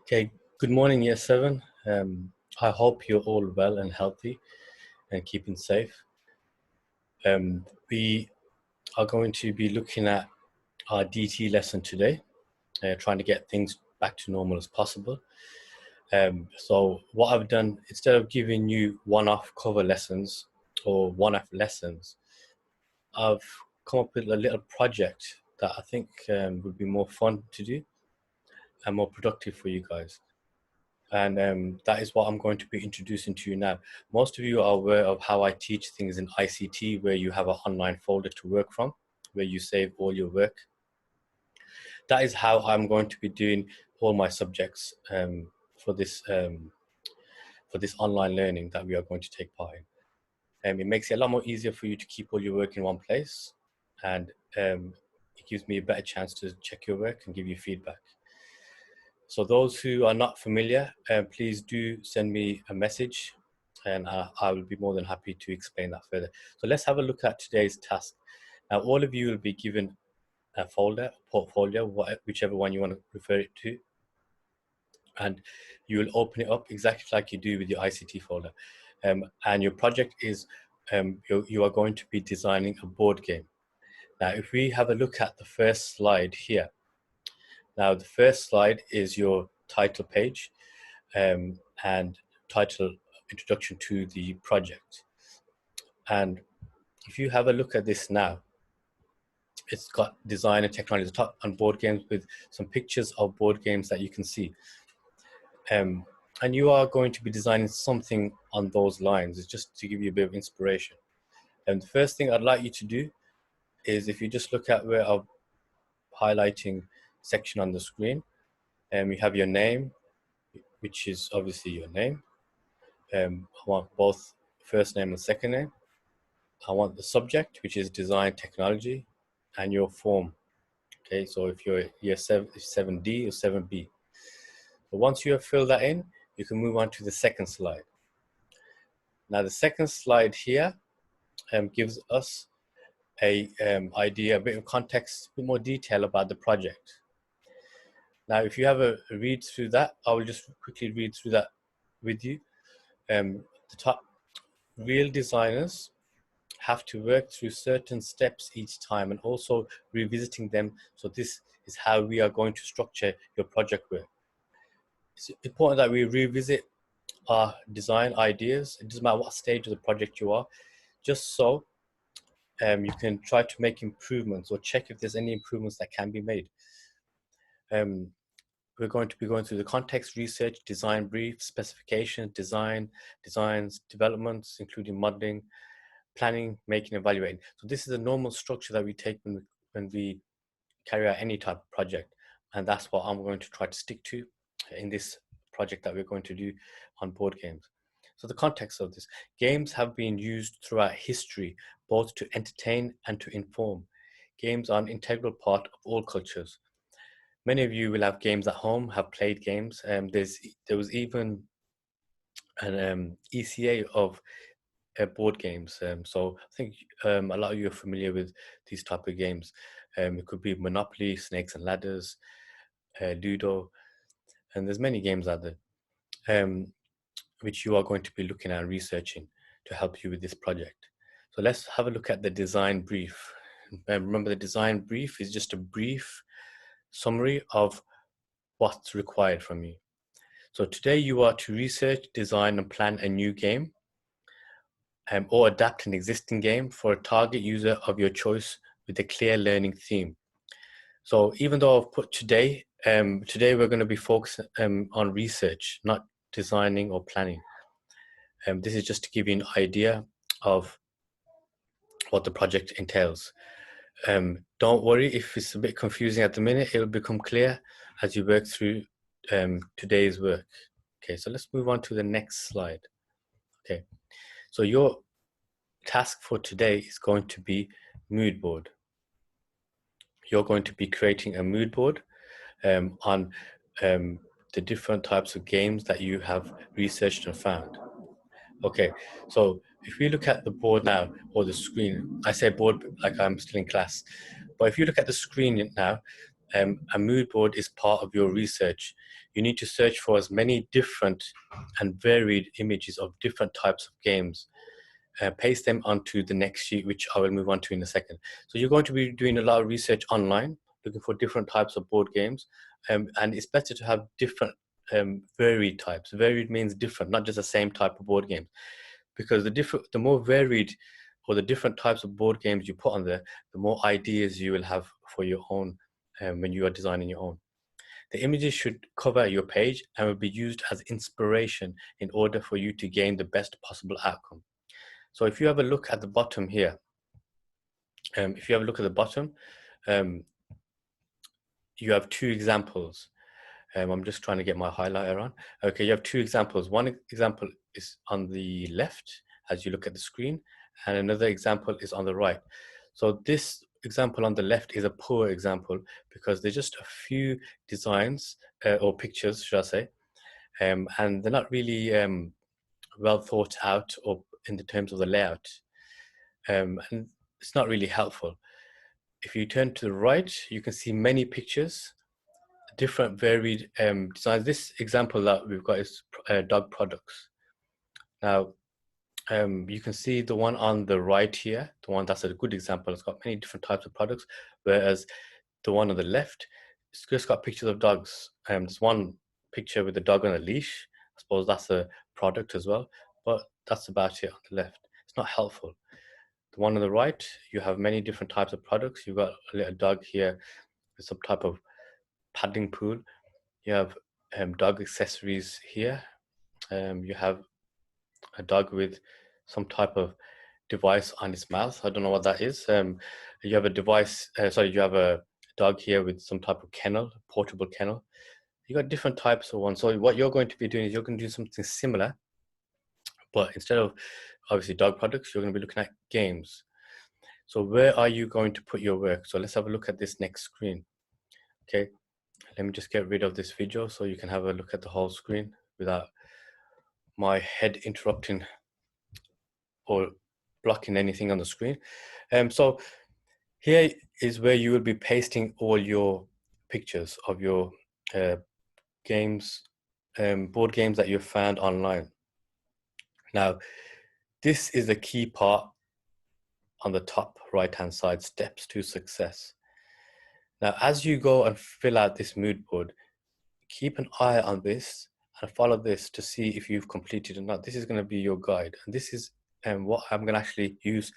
Okay, good morning, Year 7. I hope you're all well and healthy and keeping safe. We are going to be looking at our DT lesson today, trying to get things back to normal as possible. So what I've done, instead of giving you one-off cover lessons or one-off lessons, I've come up with a little project that I think would be more fun to do and more productive for you guys. And that is what I'm going to be introducing to you now. Most of you are aware of how I teach things in ICT, where you have an online folder to work from, where you save all your work. That is how I'm going to be doing all my subjects for this online learning that we are going to take part in. It makes it a lot more easier for you to keep all your work in one place, and it gives me a better chance to check your work and give you feedback. So those who are not familiar, please do send me a message and I will be more than happy to explain that further. So let's have a look at today's task. Now, all of you will be given a folder, portfolio, whichever one you want to refer it to. And you will open it up exactly like you do with your ICT folder. And your project is, you are going to be designing a board game. Now, if we have a look at the first slide here. Now, the first slide is your title page and title introduction to the project. And if you have a look at this now, it's got design and technology at the top and board games with some pictures of board games that you can see. And you are going to be designing something on those lines. It's just to give you a bit of inspiration. And the first thing I'd like you to do is, if you just look at where I'm highlighting section on the screen, and you have your name, which is obviously your name. I want both first name and second name. I want the subject, which is design technology, and your form. Okay, so if you're year 7D or 7B. But once you have filled that in, you can move on to the second slide. Now, the second slide here gives us a idea, a bit of context, a bit more detail about the project. Now, if you have a read through that, I will just quickly read through that with you. The top, real designers have to work through certain steps each time and also revisiting them. So this is how we are going to structure your project work. It's important that we revisit our design ideas. It doesn't matter what stage of the project you are, just so you can try to make improvements or check if there's any improvements that can be made. We're going to be going through the context, research, design brief, specification, designs, developments, including modeling, planning, making, evaluating. So this is a normal structure that we take when we carry out any type of project. And that's what I'm going to try to stick to in this project that we're going to do on board games. So the context of this, games have been used throughout history, both to entertain and to inform. Games are an integral part of all cultures. Many of you will have games at home, have played games. There was even an ECA of board games. So I think a lot of you are familiar with these type of games. It could be Monopoly, Snakes and Ladders, Ludo, and there's many games out there which you are going to be looking at and researching to help you with this project. So let's have a look at the design brief. Remember, the design brief is just a brief summary of what's required from you. So today you are to research, design and plan a new game or adapt an existing game for a target user of your choice with a clear learning theme. So even though I've put today we're going to be focusing on research, not designing or planning. This is just to give you an idea of what the project entails. Don't worry if it's a bit confusing at the minute, it'll become clear as you work through today's work. Okay, so let's move on to the next slide. Okay, so your task for today is going to be mood board. You're going to be creating a mood board on the different types of games that you have researched and found. Okay, so if we look at the board now, or the screen, I say board like I'm still in class, but if you look at the screen now, a mood board is part of your research. You need to search for as many different and varied images of different types of games. Paste them onto the next sheet, which I will move on to in a second. So you're going to be doing a lot of research online, looking for different types of board games, and it's better to have different varied types. Varied means different, not just the same type of board game, because the more varied or the different types of board games you put on there, the more ideas you will have for your own when you are designing your own. The images should cover your page and will be used as inspiration in order for you to gain the best possible outcome. So if you have a look at the bottom here, you have two examples. I'm just trying to get my highlighter on. Okay, you have two examples. One example is on the left as you look at the screen, and another example is on the right. So this example on the left is a poor example because there's just a few designs or pictures, should I say, and they're not really well thought out or in the terms of the layout, and it's not really helpful. If you turn to the right, you can see many pictures, different varied designs. This example that we've got is dog products. Now, you can see the one on the right here, the one that's a good example. It's got many different types of products, whereas the one on the left, it's just got pictures of dogs. There's one picture with a dog on a leash. I suppose that's a product as well, but that's about it on the left. It's not helpful. The one on the right, you have many different types of products. You've got a little dog here with some type of paddling pool. You have dog accessories here. You have a dog with some type of device on its mouth. I don't know what that is. You have a device, you have a dog here with some type of kennel, portable kennel. You got different types of ones. So what you're going to be doing is you're going to do something similar, but instead of obviously dog products, you're going to be looking at games. So where are you going to put your work? So let's have a look at this next screen. Okay, let me just get rid of this video so you can have a look at the whole screen without my head interrupting or blocking anything on the screen. So here is where you will be pasting all your pictures of your games, board games that you've found online. Now, this is the key part on the top right-hand side, steps to success. Now, as you go and fill out this mood board, keep an eye on this and follow this to see if you've completed or not. This is going to be your guide, and this is what I'm going to actually use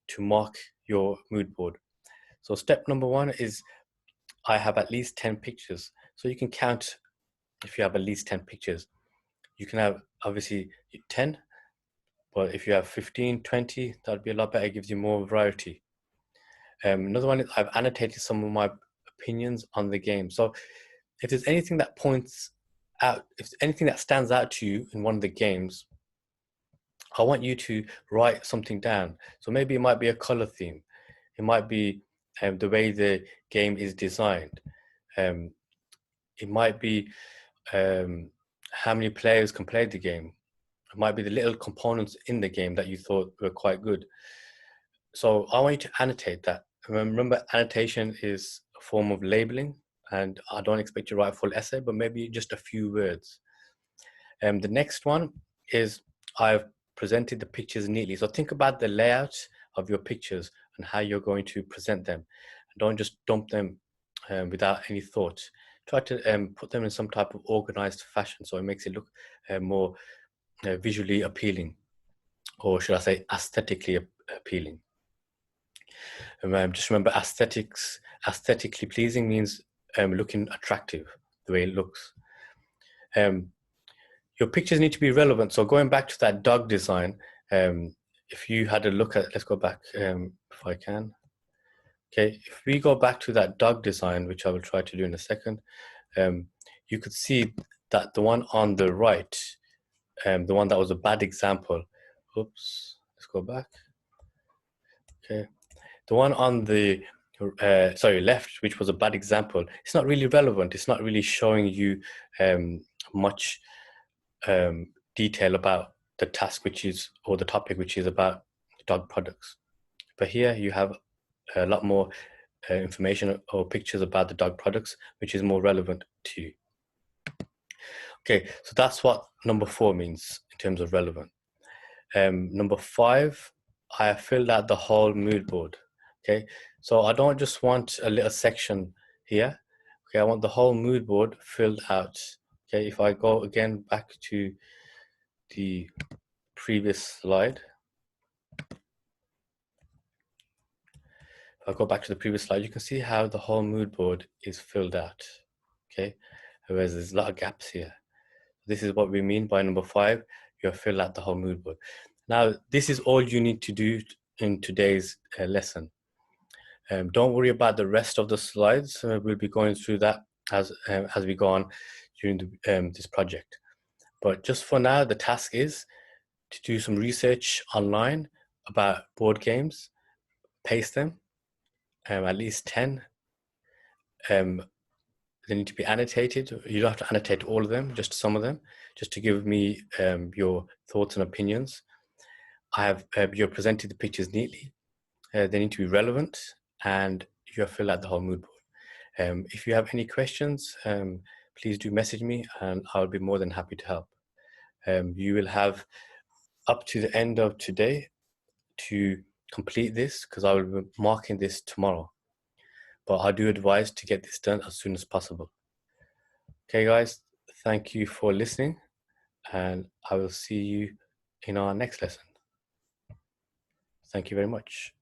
to mark your mood board. So step number one is I have at least 10 pictures. So you can count if you have at least 10 pictures. You can have obviously 10, but if you have 15, 20, that'd be a lot better. It gives you more variety. Another one is I've annotated some of my opinions on the game. So if there's anything that points out, if anything that stands out to you in one of the games, I want you to write something down. So maybe it might be a color theme. It might be the way the game is designed. It might be how many players can play the game. It might be the little components in the game that you thought were quite good. So I want you to annotate that. Remember, annotation is a form of labeling, and I don't expect you to write a full essay, but maybe just a few words. The next one is I've presented the pictures neatly. So think about the layout of your pictures and how you're going to present them. Don't just dump them without any thought. Try to put them in some type of organized fashion so it makes it look more visually appealing, or should I say aesthetically appealing. Just remember, aesthetically pleasing means looking attractive, the way it looks. Your pictures need to be relevant. So going back to that dog design, if you had a look at, let's go back if I can. Okay, if we go back to that dog design, which I will try to do in a second, you could see that the one on the right, the one that was a bad example. Oops, let's go back. Okay, the one on the left, which was a bad example, it's not really relevant. It's not really showing you much detail about the task, which is, or the topic, which is about dog products. But here you have a lot more information or pictures about the dog products, which is more relevant to you. Okay, so that's what number 4 means in terms of relevant. Number 5, I have filled out the whole mood board. Okay, so I don't just want a little section here. Okay, I want the whole mood board filled out. Okay, if I go again back to the previous slide. If I go back to the previous slide, you can see how the whole mood board is filled out. Okay, whereas there's a lot of gaps here. This is what we mean by number 5. You have filled out the whole mood board. Now, this is all you need to do in today's lesson. Don't worry about the rest of the slides. We'll be going through that as we go on during this project. But just for now, the task is to do some research online about board games, paste them, at least 10. They need to be annotated. You don't have to annotate all of them, just some of them, just to give me your thoughts and opinions. I have you've presented the pictures neatly. They need to be relevant, and you have filled out the whole mood board. If you have any questions, please do message me, and I'll be more than happy to help. You will have up to the end of today to complete this, because I will be marking this tomorrow. But I do advise to get this done as soon as possible. Okay, guys, thank you for listening, and I will see you in our next lesson. Thank you very much.